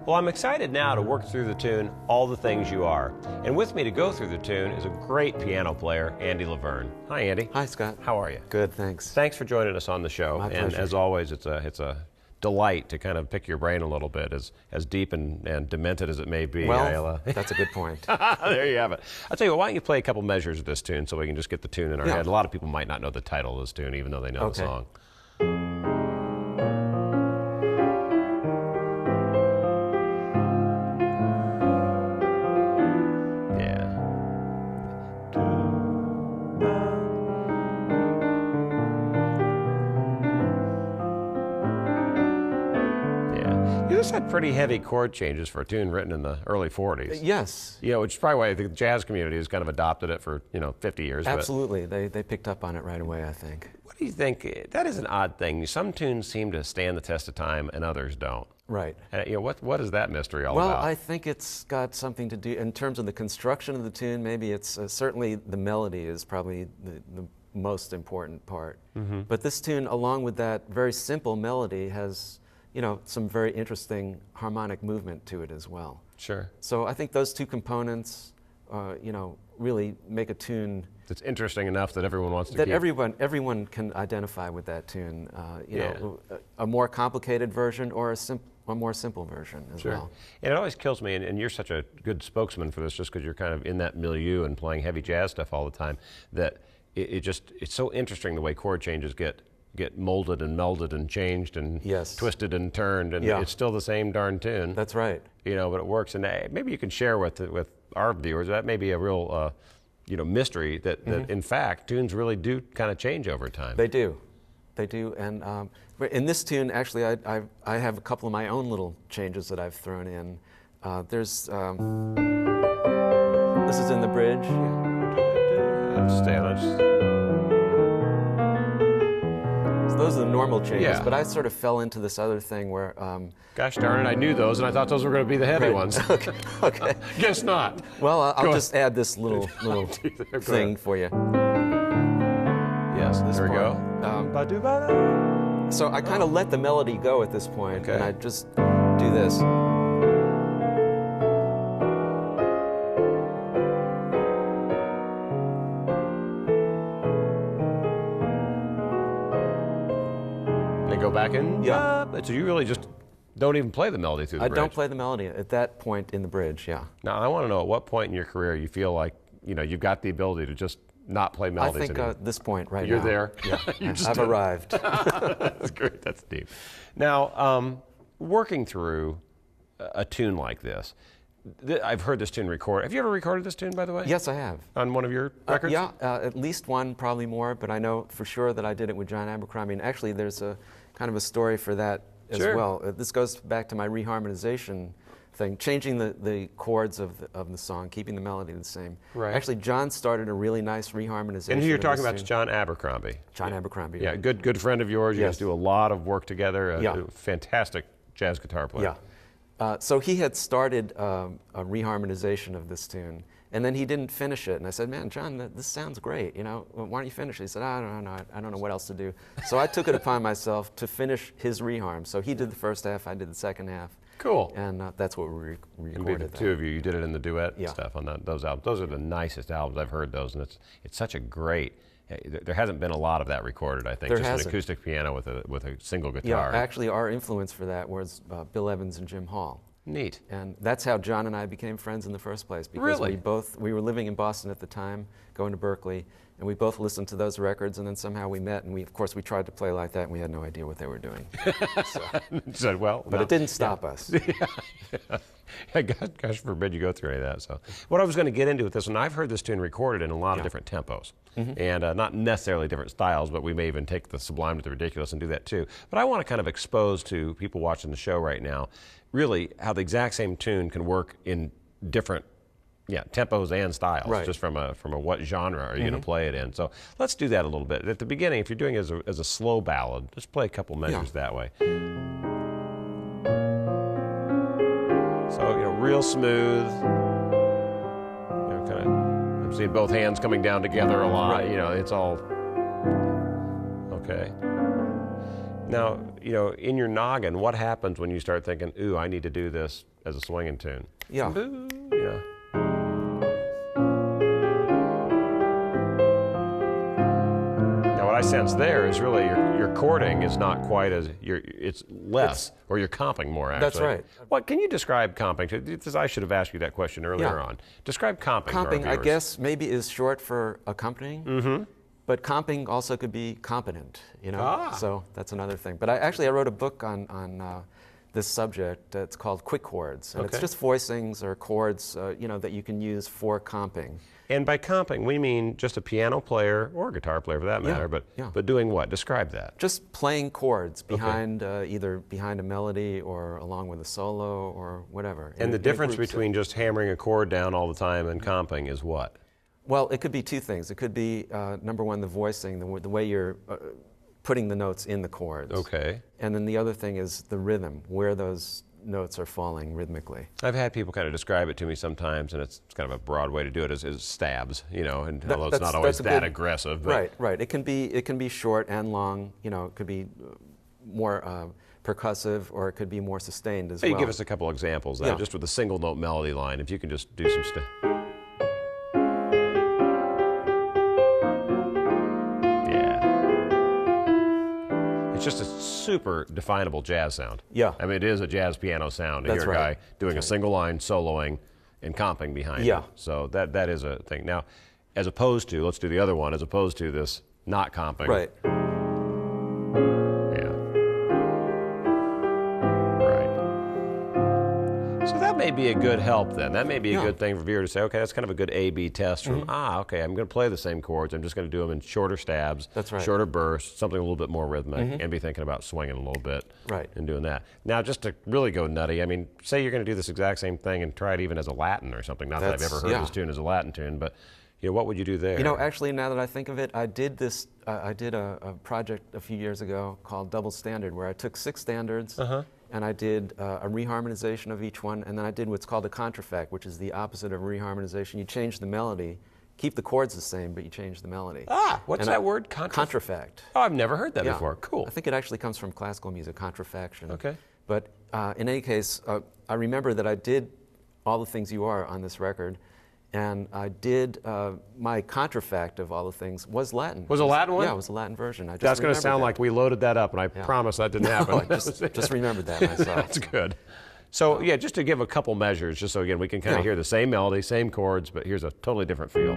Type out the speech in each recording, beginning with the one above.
Well, I'm excited now to work through the tune, All the Things You Are. And with me to go through the tune is a great piano player, Andy LaVerne. Hi, Andy. Hi, Scott. How are you? Good, thanks. Thanks for joining us on the show. My and pleasure. as always, it's a delight to kind of pick your brain a little bit, as deep and demented as it may be. Well, that's a good point. There you have it. I'll tell you what, why don't you play a couple measures of this tune so we can just get the tune in our head. A lot of people might not know the title of this tune, even though they know the song. This had pretty heavy chord changes for a tune written in the early 40s. Yes. You know, which is probably why the jazz community has kind of adopted it for, 50 years. Absolutely. They picked up on it right away, I think. What do you think? That is an odd thing. Some tunes seem to stand the test of time and others don't. Right. What is that mystery all about? Well, I think it's got something to do, in terms of the construction of the tune, maybe it's certainly the melody is probably the most important part. Mm-hmm. But this tune, along with that very simple melody, has some very interesting harmonic movement to it as well. Sure. So I think those two components, really make a tune that's interesting enough that everyone wants to that keep. everyone can identify with that tune. A more complicated version or a more simple version as well. And it always kills me, and you're such a good spokesman for this, just because you're kind of in that milieu and playing heavy jazz stuff all the time, that it's so interesting the way chord changes get molded and melded and changed and twisted and turned, and it's still the same darn tune. That's right. But it works. And maybe you can share with our viewers, that may be a real mystery, that in fact tunes really do kind of change over time. They do. And in this tune, actually, I have a couple of my own little changes that I've thrown in. This is in the bridge. Those are the normal changes, but I sort of fell into this other thing where... Gosh darn it, I knew those, and I thought those were going to be the heavy ones. Okay. Guess not. Well, I'll just add this little thing for you. Yes, this There we part. go. So I kind of let the melody go at this point, and I just do this. Go back in? So you really just don't even play the melody through the bridge? I don't play the melody at that point in the bridge, Now, I want to know, at what point in your career you feel like, you've got the ability to just not play melodies anymore? I think this point right now. You're there? Yeah, I've arrived. That's great. That's deep. Now, working through a tune like this, I've heard this tune recorded. Have you ever recorded this tune, by the way? Yes, I have. On one of your records? At least one, probably more, but I know for sure that I did it with John Abercrombie. And actually, there's a kind of a story for that as well. This goes back to my reharmonization thing, changing the chords of the song, keeping the melody the same. Right. Actually, John started a really nice reharmonization. And who you're talking about is John Abercrombie. John Abercrombie. Yeah, good friend of yours. You guys do a lot of work together. A fantastic jazz guitar player. So he had started a reharmonization of this tune, and then he didn't finish it. And I said, "Man, John, this sounds great. Why don't you finish it?" He said, "I don't know what else to do." So I took it upon myself to finish his reharm. So he did the first half, I did the second half. Cool. And that's what we recorded. And the two of you did it in the duet stuff on those albums. Those are the nicest albums I've heard. Those, and it's such a great. There hasn't been a lot of that recorded, I think. Just an acoustic piano with a single guitar. Yeah, actually, our influence for that was Bill Evans and Jim Hall. Neat. And that's how John and I became friends in the first place. Because we were living in Boston at the time, going to Berkeley, and we both listened to those records, and then somehow we met, and of course we tried to play like that, and we had no idea what they were doing. But it didn't stop us. Gosh forbid you go through any of that. So, what I was going to get into with this one, I've heard this tune recorded in a lot of different tempos, and not necessarily different styles, but we may even take the sublime to the ridiculous and do that too. But I want to kind of expose to people watching the show right now, really how the exact same tune can work in different tempos and styles, just from a what genre are you going to play it in. So let's do that a little bit. At the beginning, if you're doing it as a slow ballad, just play a couple measures that way. So, real smooth. Kind of, I'm seeing both hands coming down together a lot. It's all okay. Now, you know, in your noggin, what happens when you start thinking, ooh, I need to do this as a swinging tune? Yeah. Boo, you know. Now, what I sense there is really your chording is not quite as, it's less, or you're comping more, actually. That's right. What can you describe comping to? Because I should have asked you that question earlier on. Describe comping to our Comping, I viewers. guess, maybe is short for accompanying. But comping also could be competent, you know. So that's another thing. But I wrote a book on this subject. It's called Quick Chords, and it's just voicings or chords, you know, that you can use for comping. And by comping, we mean just a piano player or a guitar player, for that matter. But doing what? Describe that. Just playing chords behind either behind a melody or along with a solo or whatever. And the difference between just hammering a chord down all the time and comping is what? Well, it could be two things. It could be, number one, the voicing, the way you're putting the notes in the chords. Okay. And then the other thing is the rhythm, where those notes are falling rhythmically. I've had people kind of describe it to me sometimes, and it's kind of a broad way to do it, is stabs, you know, and although it's not always that aggressive. But Right. It can be short and long, you know, it could be more percussive, or it could be more sustained as well. You give us a couple examples then, just with a single note melody line, if you can just do some stuff. It's just a super definable jazz sound. Yeah. I mean, it is a jazz piano sound to hear a guy doing a single line, soloing, and comping behind it. So that is a thing. Now, as opposed to, let's do the other one, as opposed to this not comping. Right. Yeah. Right. So that may be a good help then. That may be a good thing for viewer to say, okay, that's kind of a good A-B test from, okay, I'm going to play the same chords. I'm just going to do them in shorter stabs, shorter bursts, something a little bit more rhythmic, and be thinking about swinging a little bit and doing that. Now, just to really go nutty, I mean, say you're going to do this exact same thing and try it even as a Latin or something. Not that I've ever heard this tune as a Latin tune, but you know, what would you do there? You know, actually, now that I think of it, I did this. I did a project a few years ago called Double Standard, where I took 6 standards and I did a reharmonization of each one, and then I did what's called a contrafact, which is the opposite of reharmonization. You change the melody, keep the chords the same, but you change the melody. What's that word? Contrafact. Oh, I've never heard that before. Cool. I think it actually comes from classical music, contrafaction. Okay. But in any case, I remember that I did All the Things You Are on this record, and I did my contrafact of All the Things was Latin. Was it a Latin one? Yeah, it was a Latin version. That's going to sound like we loaded that up, and I promise that didn't happen. I just remembered that myself. That's good. So yeah, just to give a couple measures, just so again we can kind of hear the same melody, same chords, but here's a totally different feel.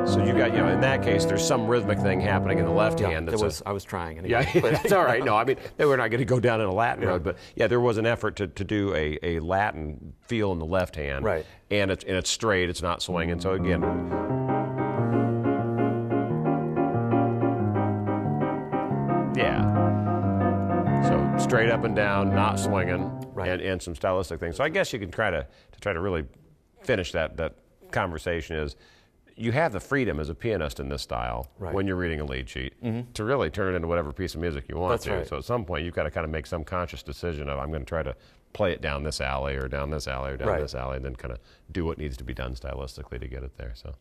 So you got, you know, in that case, there's some rhythmic thing happening in the left hand. I was trying anyway. Yeah, that's all right. No, I mean, we're not going to go down in a Latin road, but yeah, there was an effort to do a Latin feel in the left hand. Right. And it's straight, it's not swinging. So again, so straight up and down, not swinging, and some stylistic things. So I guess you can try to really finish that conversation is, you have the freedom as a pianist in this style when you're reading a lead sheet to really turn it into whatever piece of music you want to. So at some point you've got to kind of make some conscious decision of, I'm going to try to play it down this alley or down this alley or down this alley, and then kind of do what needs to be done stylistically to get it there. So,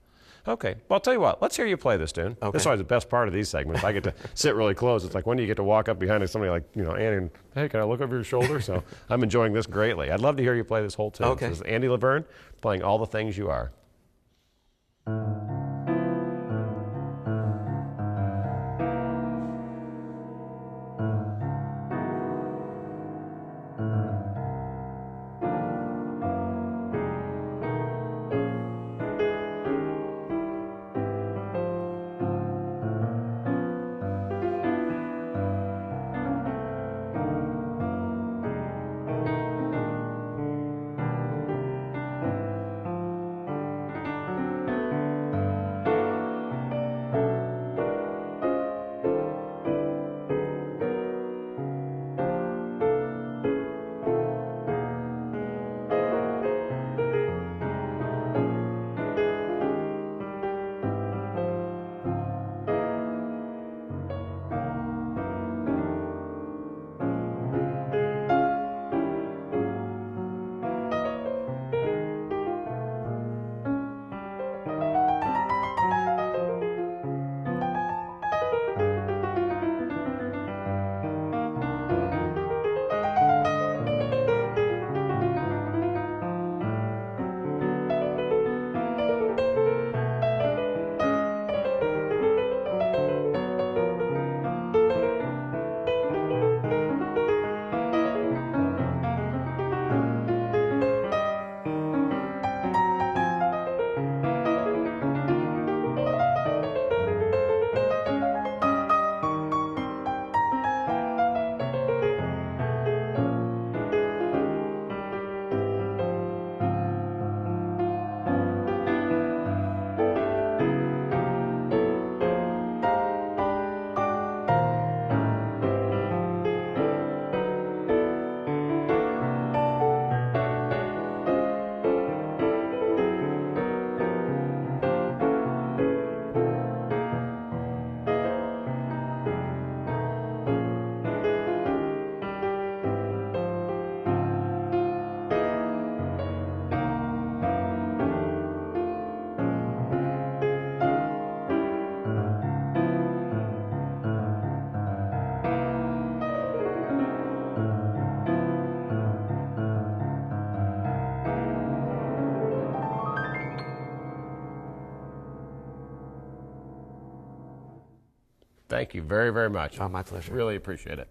okay. Well, I'll tell you what. Let's hear you play this tune. This is always the best part of these segments. I get to sit really close. It's like when you get to walk up behind somebody like, you know, Andy, and, hey, can I look over your shoulder? So I'm enjoying this greatly. I'd love to hear you play this whole tune. Okay. This is Andy LaVerne playing All the Things You Are. Thank you very, very much. Oh, my pleasure. Really appreciate it.